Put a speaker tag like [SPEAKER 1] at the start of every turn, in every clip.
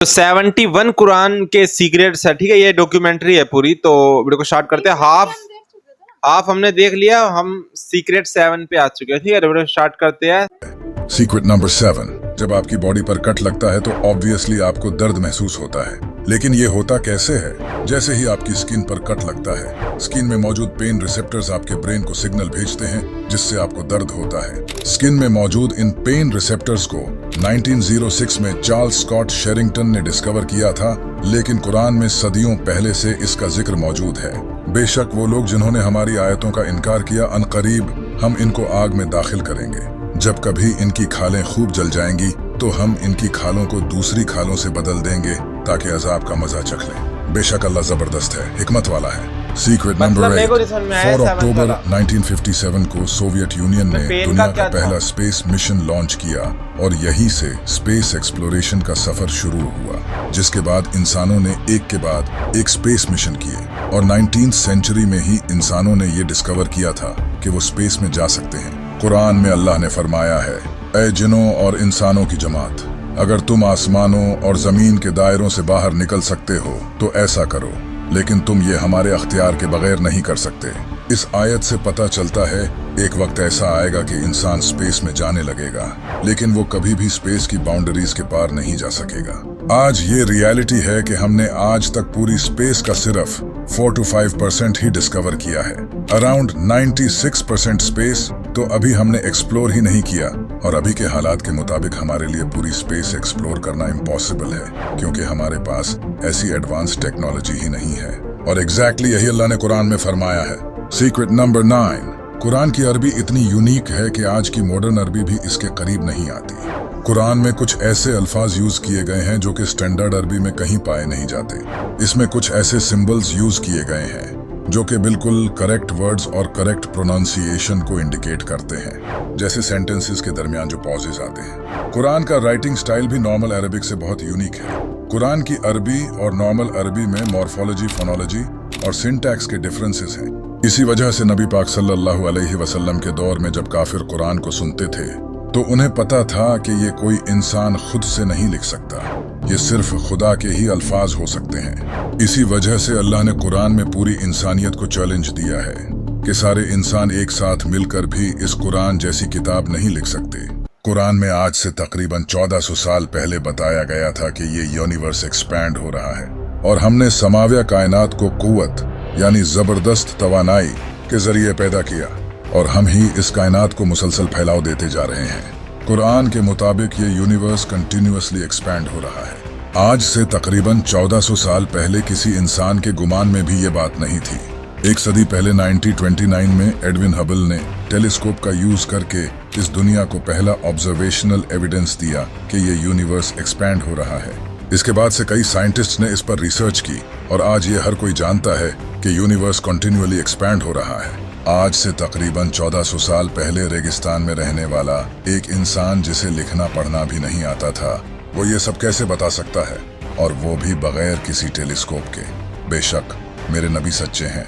[SPEAKER 1] 71 कुरान के सीक्रेट्स है, ठीक है। ये डॉक्यूमेंट्री है पूरी, तो वीडियो को स्टार्ट करते हैं। हाफ हमने देख लिया, हम सीक्रेट 7 पे आ चुके हैं, ठीक है। वीडियो स्टार्ट करते हैं।
[SPEAKER 2] Secret number 7। जब आपकी बॉडी पर कट लगता है तो ऑब्वियसली आपको दर्द महसूस होता है, लेकिन ये होता कैसे है? जैसे ही आपकी स्किन पर कट लगता है, स्किन में मौजूद पेन रिसेप्टर्स आपके ब्रेन को सिग्नल भेजते हैं, जिससे आपको दर्द होता है। स्किन में मौजूद इन पेन रिसेप्टर्स को 1906 में चार्ल्स स्कॉट शेरिंगटन ने डिस्कवर किया था, लेकिन कुरान में सदियों पहले से इसका जिक्र मौजूद है। बेशक वो लोग जिन्होंने हमारी आयतों का इनकार किया, अनकरीब हम इनको आग में दाखिल करेंगे। जब कभी इनकी खालें खूब जल जाएंगी तो हम इनकी खालों को दूसरी खालों से बदल देंगे ताकि अजाब का मजा चख लें। बेशक अल्लाह जबरदस्त है, हिकमत वाला है। Secret number 8। 4 अक्टूबर 1957 को सोवियत यूनियन ने दुनिया का पहला स्पेस मिशन लॉन्च किया और यहीं से स्पेस एक्सप्लोरेशन का सफर शुरू हुआ, जिसके बाद इंसानों ने एक के बाद एक स्पेस मिशन किए और 19th सेंचुरी में ही इंसानों ने ये डिस्कवर किया था कि वो स्पेस में जा सकते हैं। कुरान में अल्लाह ने फरमाया है, ऐ जिनों और इंसानों की जमात, अगर तुम आसमानों और जमीन के दायरों से बाहर निकल सकते हो तो ऐसा करो, लेकिन तुम ये हमारे अख्तियार के बगैर नहीं कर सकते। इस आयत से पता चलता है एक वक्त ऐसा आएगा कि इंसान स्पेस में जाने लगेगा, लेकिन वो कभी भी स्पेस की बाउंड्रीज के पार नहीं जा सकेगा। आज ये रियलिटी है कि हमने आज तक पूरी स्पेस का सिर्फ 4 to 5% ही डिस्कवर किया है। अराउंड 96% स्पेस तो अभी हमने एक्सप्लोर ही नहीं किया, और अभी के हालात के मुताबिक हमारे लिए पूरी स्पेस एक्सप्लोर करना इम्पॉसिबल है, क्योंकि हमारे पास ऐसी एडवांस टेक्नोलॉजी ही नहीं है। और एग्जैक्टली यही अल्लाह ने कुरान में फरमाया है। Secret number 9। कुरान की अरबी इतनी यूनिक है कि आज की मॉडर्न अरबी भी इसके करीब नहीं आती। कुरान में कुछ ऐसे अल्फाज यूज किए गए हैं जो कि स्टैंडर्ड अरबी में कहीं पाए नहीं जाते। इसमें कुछ ऐसे सिंबल्स यूज किए गए हैं जो कि बिल्कुल करेक्ट वर्ड्स और करेक्ट प्रोनाउंसिएशन को इंडिकेट करते हैं, जैसे सेंटेंसेस के दरमियान जो पॉजेज आते हैं। कुरान का राइटिंग स्टाइल भी नॉर्मल अरबिक से बहुत यूनिक है। कुरान की अरबी और नॉर्मल अरबी में मॉर्फोलॉजी, फोनोलॉजी और सिंटैक्स के डिफरेंसेस हैं। इसी वजह से नबी पाक सल्लल्लाहु अलैहि वसल्लम के दौर में जब काफिर कुरान को सुनते थे तो उन्हें पता था कि ये कोई इंसान खुद से नहीं लिख सकता, ये सिर्फ खुदा के ही अल्फाज हो सकते हैं। इसी वजह से अल्लाह ने कुरान में पूरी इंसानियत को चैलेंज दिया है कि सारे इंसान एक साथ मिलकर भी इस कुरान जैसी किताब नहीं लिख सकते। कुरान में आज से तकरीबन 1400 साल पहले बताया गया था कि ये यूनिवर्स एक्सपैंड हो रहा है और हमने समाव्य कायनात को कुव्वत यानी जबरदस्त तवानाई के जरिए पैदा किया, और हम ही इस कायनात को मुसलसल फैलाव देते जा रहे हैं। कुरान के मुताबिक ये यूनिवर्स कंटिन्यूअसली एक्सपैंड हो रहा है। आज से तकरीबन 1400 साल पहले किसी इंसान के गुमान में भी ये बात नहीं थी। एक सदी पहले 1929 में एडविन हबल ने टेलीस्कोप का यूज करके इस दुनिया को पहला ऑब्जर्वेशनल एविडेंस दिया कि ये यूनिवर्स एक्सपैंड हो रहा है। इसके बाद से कई साइंटिस्ट्स ने इस पर रिसर्च की और आज ये हर कोई जानता है कि यूनिवर्स कंटिन्यूअली एक्सपैंड हो रहा है। आज से तकरीबन 1400 साल पहले रेगिस्तान में रहने वाला एक इंसान जिसे लिखना पढ़ना भी नहीं आता था, वो ये सब कैसे बता सकता है, और वो भी बगैर किसी टेलीस्कोप के। बेशक मेरे नबी सच्चे हैं।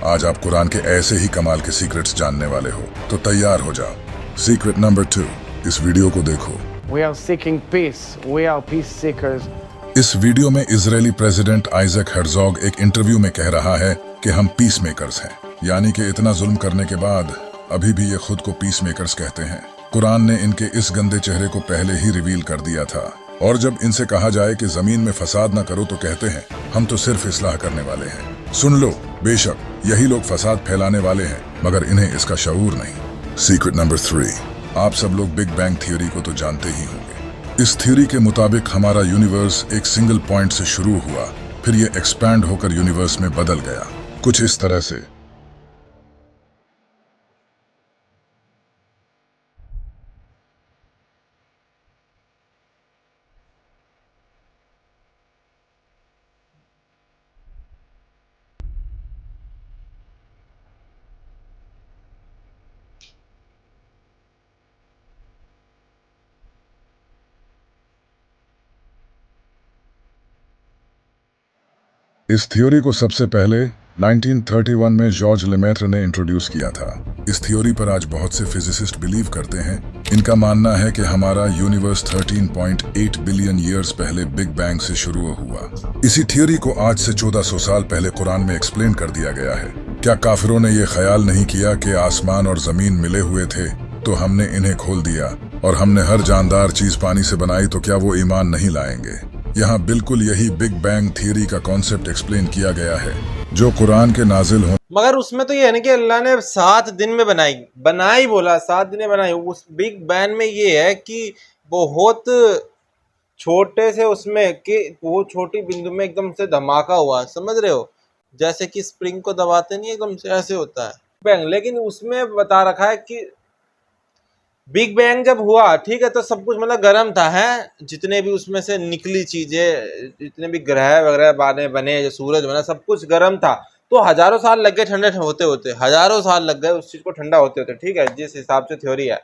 [SPEAKER 2] आज आप कुरान के ऐसे ही कमाल के सीक्रेट्स जानने वाले हो, तो तैयार हो जाओ। Secret number 2। इस वीडियो को देखो।
[SPEAKER 3] We are seeking peace. We are peace seekers.
[SPEAKER 2] इस वीडियो में इजरायली प्रेसिडेंट आइजक हेर्जोग एक इंटरव्यू में कह रहा है कि हम पीस मेकर्स हैं, यानी कि इतना जुल्म करने के बाद अभी भी ये खुद को पीस मेकर्स कहते हैं। कुरान ने इनके इस गंदे चेहरे को पहले ही रिवील कर दिया था, और जब इनसे कहा जाए कि जमीन में फसाद न करो तो कहते हैं हम तो सिर्फ इस्लाह करने वाले हैं। सुन लो, बेशक यही लोग फसाद फैलाने वाले हैं, मगर इन्हें इसका शऊर नहीं। Secret number 3। आप सब लोग बिग बैंग थियोरी को तो जानते ही होंगे। इस थ्योरी के मुताबिक हमारा यूनिवर्स एक सिंगल पॉइंट से शुरू हुआ, फिर ये एक्सपैंड होकर यूनिवर्स में बदल गया, कुछ इस तरह से। इस थ्योरी को सबसे पहले 1931 में जॉर्ज लेमेत्र ने इंट्रोड्यूस किया था। इस थ्योरी पर आज बहुत से फिजिसिस्ट बिलीव करते हैं। इनका मानना है कि हमारा यूनिवर्स 13.8 बिलियन ईयर्स पहले बिग बैंग से शुरू हुआ। इसी थ्योरी को आज से 1400 साल पहले कुरान में एक्सप्लेन कर दिया गया है। क्या काफिरों ने यह ख्याल नहीं किया कि आसमान और जमीन मिले हुए थे तो हमने इन्हें खोल दिया और हमने हर जानदार चीज पानी से बनाई, तो क्या वो ईमान नहीं लाएंगे? यहाँ बिल्कुल यही बिग बैंग थ्योरी का कॉन्सेप्ट एक्सप्लेन किया गया है जो कुरान के नाजिल हो।
[SPEAKER 1] मगर उसमें तो ये है ना कि अल्लाह ने 7 दिन में बनाई बोला 7 दिन में बनाई। उस बिग बैंग में ये है कि बहुत छोटे से उसमें कि वो छोटी बिंदु में एकदम से धमाका हुआ, समझ रहे हो? जैसे कि स्प्रिंग को दबाते नहीं एकदम से ऐसे होता है बैंग। लेकिन उसमें बता रखा है कि बिग बैंग जब हुआ, ठीक है, तो सब कुछ मतलब गर्म था, है जितने भी उसमें से निकली चीजें, जितने भी ग्रह वगैरह बने जो सूरज बना, सब कुछ गर्म था। तो हजारों साल लग गए ठंडे होते होते, हजारों साल लग गए उस चीज को ठंडा होते होते, ठीक है, जिस हिसाब से थ्योरी है।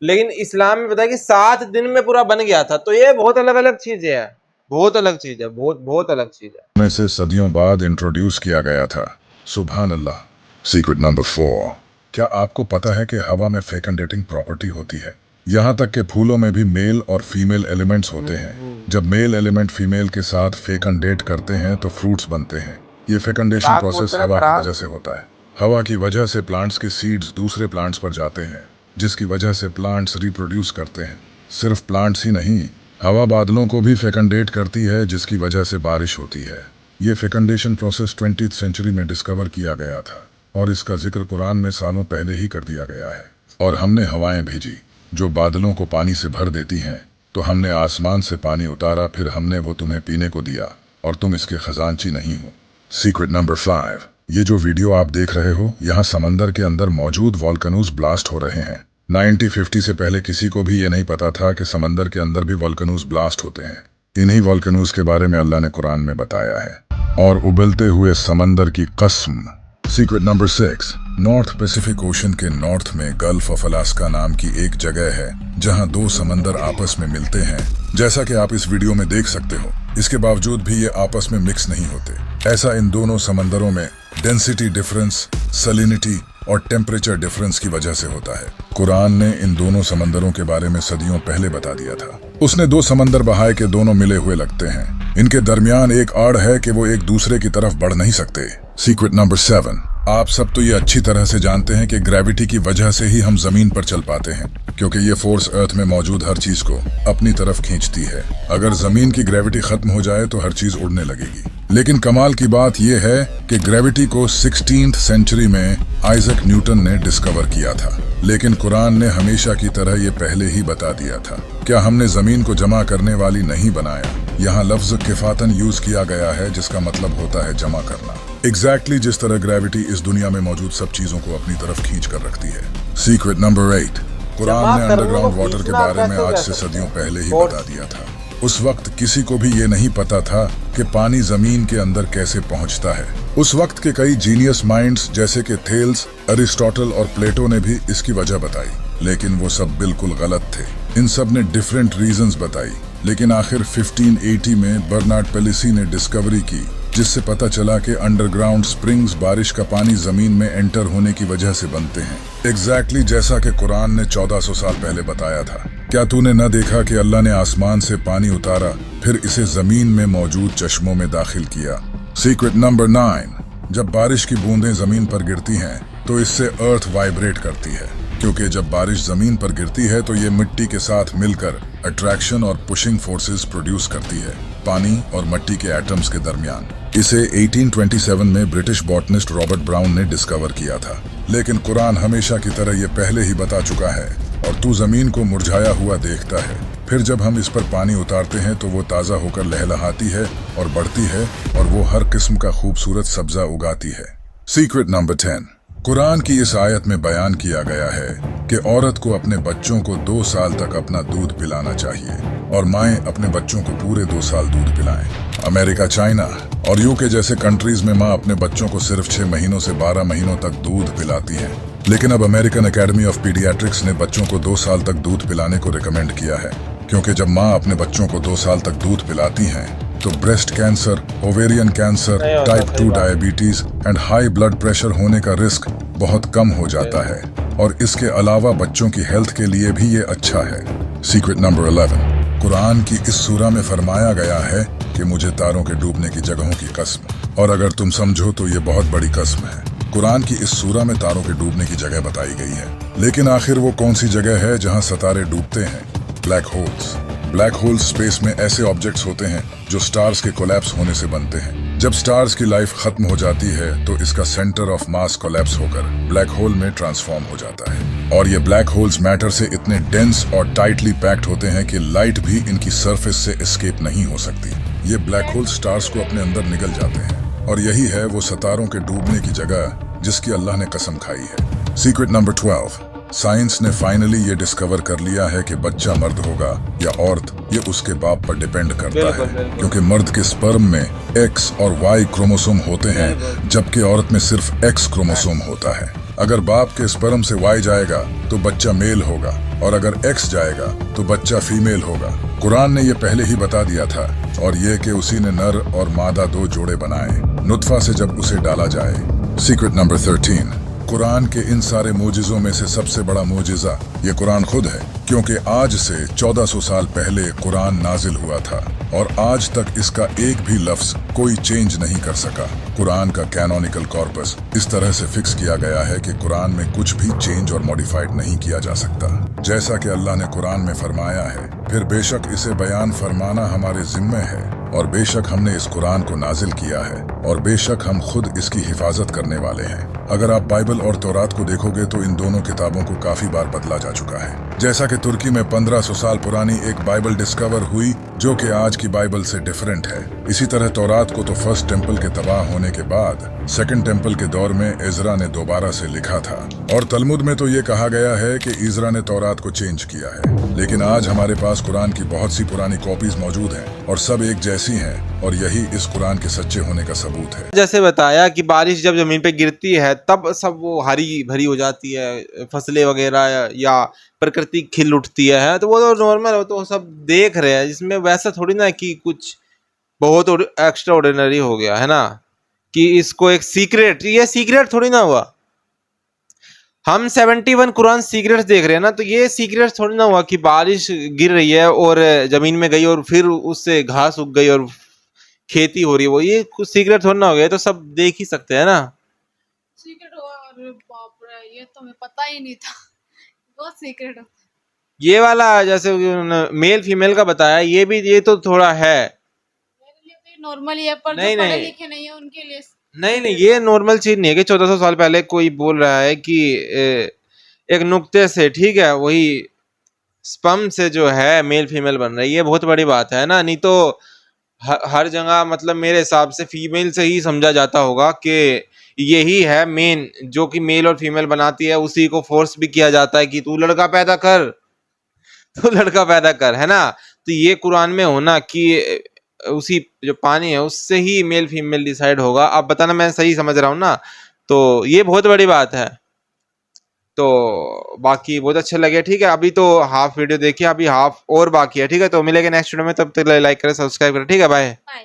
[SPEAKER 1] लेकिन इस्लाम में बताया कि 7 दिन में पूरा बन गया था। तो ये बहुत अलग अलग चीजें है, बहुत अलग चीज है, बहुत अलग चीज है।
[SPEAKER 2] में से सदियों बाद इंट्रोड्यूस किया गया था। सुभान अल्लाह। Secret number 4। क्या आपको पता है कि हवा में फेकंडेटिंग प्रॉपर्टी होती है? यहाँ तक कि फूलों में भी मेल और फीमेल एलिमेंट्स होते हैं। जब मेल एलिमेंट फीमेल के साथ फेकंडेट करते हैं तो फ्रूट्स बनते हैं। ये फेकंडेशन प्रोसेस हवा की वजह से होता है। हवा की वजह से प्लांट्स के सीड्स दूसरे प्लांट्स पर जाते हैं, जिसकी वजह से प्लांट्स रिप्रोड्यूस करते हैं। सिर्फ प्लांट्स ही नहीं, हवा बादलों को भी फेकंडेट करती है, जिसकी वजह से बारिश होती है। ये फेकंडेशन प्रोसेस 20th सेंचुरी में डिस्कवर किया गया था और इसका जिक्र कुरान में सालों पहले ही कर दिया गया है। और हमने हवाएं भेजी जो बादलों को पानी से भर देती हैं, तो हमने आसमान से पानी उतारा, फिर हमने वो तुम्हें पीने को दिया और तुम इसके खजांची नहीं हो। Secret number 5। ये जो वीडियो आप देख रहे हो, यहाँ समंदर के अंदर मौजूद वॉल्केनोज ब्लास्ट हो रहे हैं। 1950 से पहले किसी को भी ये नहीं पता था कि समंदर के अंदर भी वॉल्केनोज ब्लास्ट होते हैं। इन्हीं वॉल्केनोज के बारे में अल्लाह ने कुरान में बताया है। और उबलते हुए समंदर की कसम। Secret number 6। North Pacific ocean के नॉर्थ में गल्फ ऑफ अलास्का नाम की एक जगह है जहां 2 समंदर आपस में मिलते हैं। जैसा कि आप इस वीडियो में देख सकते हो, इसके बावजूद भी ये आपस में मिक्स नहीं होते। ऐसा इन दोनों समंदरों में डेंसिटी डिफरेंस, सलिनिटी और टेम्परेचर डिफरेंस की वजह से होता है। कुरान ने इन दोनों समंदरों के बारे में सदियों पहले बता दिया था। उसने 2 समंदर बहाए के दोनों मिले हुए लगते हैं। इनके दरमियान एक आड़ है कि वो एक दूसरे की तरफ बढ़ नहीं सकते। Secret number 7। आप सब तो ये अच्छी तरह से जानते हैं कि ग्रेविटी की वजह से ही हम जमीन पर चल पाते हैं, क्योंकि ये फोर्स अर्थ में मौजूद हर चीज को अपनी तरफ खींचती है। अगर जमीन की ग्रेविटी खत्म हो जाए तो हर चीज उड़ने लगेगी। लेकिन कमाल की बात यह है कि ग्रेविटी को 16th सेंचुरी में आइजक न्यूटन ने डिस्कवर किया था, लेकिन कुरान ने हमेशा की तरह ये पहले ही बता दिया था। क्या हमने जमीन को जमा करने वाली नहीं बनाया? यहाँ लफ्ज किफातन यूज किया गया है, जिसका मतलब होता है जमा करना। एग्जैक्टली जिस तरह ग्रेविटी इस दुनिया में मौजूद सब चीजों को अपनी तरफ खींच कर रखती है। Secret number 8। कुरान ने अंडरग्राउंड वाटर के बारे में आज से सदियों पहले ही बता दिया था। उस वक्त किसी को भी ये नहीं पता था कि पानी जमीन के अंदर कैसे पहुंचता है। उस वक्त के कई जीनियस माइंड्स जैसे कि थेल्स, अरिस्टोटल और प्लेटो ने भी इसकी वजह बताई, लेकिन वो सब बिल्कुल गलत थे। इन सब ने डिफरेंट रीजंस बताई, लेकिन आखिर 1580 में बर्नार्ड पेलिसी ने डिस्कवरी की, जिससे पता चला कि अंडरग्राउंड स्प्रिंग्स बारिश का पानी जमीन में एंटर होने की वजह से बनते हैं। एग्जैक्टली जैसा कि कुरान ने 1400 साल पहले बताया था। क्या तूने न देखा कि अल्लाह ने आसमान से पानी उतारा, फिर इसे जमीन में मौजूद चश्मों में दाखिल किया? Secret number 9। जब बारिश की बूंदें जमीन पर गिरती हैं तो इससे अर्थ वाइब्रेट करती है, क्योंकि जब बारिश जमीन पर गिरती है तो ये मिट्टी के साथ मिलकर अट्रैक्शन और पुशिंग फोर्सेस प्रोड्यूस करती है पानी और मिट्टी के एटम्स के दरमियान। इसे 1827 में ब्रिटिश बॉटनिस्ट रॉबर्ट ब्राउन ने डिस्कवर किया था, लेकिन कुरान हमेशा की तरह ये पहले ही बता चुका है। और तू जमीन को मुरझाया हुआ देखता है, फिर जब हम इस पर पानी उतारते हैं तो वो ताज़ा होकर लहलहाती है और बढ़ती है, और वो हर किस्म का खूबसूरत सब्जा उगाती है। Secret number 10। कुरान की इस आयत में बयान किया गया है कि औरत को अपने बच्चों को 2 साल तक अपना दूध पिलाना चाहिए और माएं अपने बच्चों को पूरे 2 साल दूध पिलाएं। अमेरिका, चाइना और यूके जैसे कंट्रीज में मां अपने बच्चों को सिर्फ 6 महीनों से 12 महीनों तक दूध पिलाती है, लेकिन अब अमेरिकन एकेडमी ऑफ पीडियाट्रिक्स ने बच्चों को 2 साल तक दूध पिलाने को रिकमेंड किया है, क्योंकि जब माँ अपने बच्चों को 2 साल तक दूध पिलाती हैं तो breast cancer, ovarian cancer, type 2 diabetes and high blood pressure होने का रिस्क बहुत कम हो जाता है और इसके अलावा बच्चों की हेल्थ के लिए भी ये अच्छा है। सीक्रेट नंबर 11, कुरान की इस सूरा में फरमाया गया है कि मुझे तारों के डूबने की जगहों की कसम, और अगर तुम समझो तो ये बहुत बड़ी कसम है। कुरान की इस सूरा में तारों के डूबने की जगह बताई गई है, लेकिन आखिर वो कौन सी जगह है जहां सितारे डूबते हैं? Black holes. Black holes space में ऐसे ऑब्जेक्ट्स होते हैं जो स्टार्स के कोलैप्स होने से बनते हैं। जब स्टार्स की लाइफ खत्म हो जाती है तो इसका सेंटर ऑफ मास कोलैप्स होकर ब्लैक होल में ट्रांसफॉर्म हो जाता है, और ये ब्लैक होल्स मैटर से इतने डेंस और टाइटली पैक्ड होते हैं कि लाइट भी इनकी सरफेस से एस्केप नहीं हो सकती। ये ब्लैक होल स्टार्स को अपने अंदर निगल जाते हैं, और यही है वो सितारों के डूबने की जगह जिसकी अल्लाह ने कसम खाई है। सीक्रेट नंबर 12, साइंस ने फाइनली ये डिस्कवर कर लिया है कि बच्चा मर्द होगा या औरत, ये उसके बाप पर डिपेंड करता है, क्योंकि मर्द के स्पर्म में X और Y क्रोमोसोम होते हैं जबकि औरत में सिर्फ X क्रोमोसोम होता है। अगर बाप के स्पर्म से Y जाएगा तो बच्चा मेल होगा, और अगर X जाएगा तो बच्चा फीमेल होगा। कुरान ने ये पहले ही बता दिया था, और ये कि उसी ने नर और मादा 2 जोड़े बनाए नुत्फा से जब उसे डाला जाए। सीक्रेट नंबर 13, कुरान के इन सारे मोजिज़ों में से सबसे बड़ा मोजिज़ा ये कुरान खुद है, क्योंकि आज से 1400 साल पहले कुरान नाजिल हुआ था और आज तक इसका एक भी लफ्ज कोई चेंज नहीं कर सका। कुरान का कैनोनिकल कॉर्पस इस तरह से फिक्स किया गया है कि कुरान में कुछ भी चेंज और मॉडिफाइड नहीं किया जा सकता, जैसा कि अल्लाह ने कुरान में फरमाया है। फिर बेशक इसे बयान फरमाना हमारे जिम्मे है, और बेशक हमने इस कुरान को नाजिल किया है, और बेशक हम खुद इसकी हिफाजत करने वाले हैं। अगर आप बाइबल और तौरात को देखोगे तो इन दोनों किताबों को काफी बार बदला जा चुका है। जैसा कि तुर्की में 1500 साल पुरानी एक बाइबल डिस्कवर हुई जो कि आज की बाइबल से डिफरेंट है। इसी तरह तौरात को तो फर्स्ट टेम्पल के तबाह होने के बाद सेकंड टेम्पल के दौर में इज़रा ने दोबारा से लिखा था, और तलमुद में तो ये कहा गया है कि इज़रा ने तौरात को चेंज किया है। लेकिन आज हमारे पास कुरान की बहुत सी पुरानी कॉपीज मौजूद हैं और सब एक जैसी हैं, और यही इस कुरान के सच्चे होने का सबूत है।
[SPEAKER 1] जैसे बताया कि बारिश जब जमीन पे गिरती है तब सब वो हरी भरी हो जाती है, फसलें वगैरह या प्रकृति खिल उठती है, तो वो तो नॉर्मल हो, तो सब देख रहे हैं। जिसमें वैसा थोड़ी ना कि कुछ बहुत एक्स्ट्रा ऑर्डिनरी हो गया है ना, कि इसको एक सीक्रेट, ये सीक्रेट थोड़ी ना हुआ। हम 71 कुरान सीक्रेट्स देख रहे हैं ना, तो ये सीक्रेट थोड़ी ना हुआ कि बारिश गिर रही है और जमीन में गई और फिर उससे घास उग गई और खेती हो रही है, वो ये कुछ सीक्रेट थोड़ा ना हो गया, तो सब देख ही सकते हैं ना।
[SPEAKER 4] सीक्रेट हुआ, अरे बाप रे, ये तो हमें पता ही नहीं था। बहुत सीक्रेट होता है।
[SPEAKER 1] ये वाला जैसे मेल फीमेल का बताया, ये भी, ये तो थोड़ा है।
[SPEAKER 4] मेरे लिए तो नॉर्मल ही है, पर
[SPEAKER 1] नहीं,
[SPEAKER 4] जो पढ़े
[SPEAKER 1] नहीं।
[SPEAKER 4] लिखे नहीं है उनके लिए
[SPEAKER 1] नहीं, ये नॉर्मल चीज नहीं है कि 1400 साल पहले कोई बोल रहा है कि एक नुक्ते से, ठीक है, वही स्पर्म से जो है मेल फीमेल बन रही है। ये बहुत बड़ी बात है ना, नहीं तो हर जगह मतलब मेरे हिसाब से फीमेल से ही समझा जाता होगा कि यही है मेन जो कि मेल और फीमेल बनाती है। उसी को फोर्स भी किया जाता है कि तू लड़का पैदा कर, तू लड़का पैदा कर, है ना। तो ये कुरान में होना कि उसी जो पानी है उससे ही मेल फीमेल डिसाइड होगा। आप बताना मैं सही समझ रहा हूँ ना, तो ये बहुत बड़ी बात है। तो बाकी बहुत अच्छे लगे, ठीक है। अभी तो हाफ वीडियो देखिए, अभी हाफ और बाकी है, ठीक है। तो मिलेंगे नेक्स्ट वीडियो में, तब तक लाइक करें, सब्सक्राइब करें, ठीक है। बाय।
[SPEAKER 4] बाय।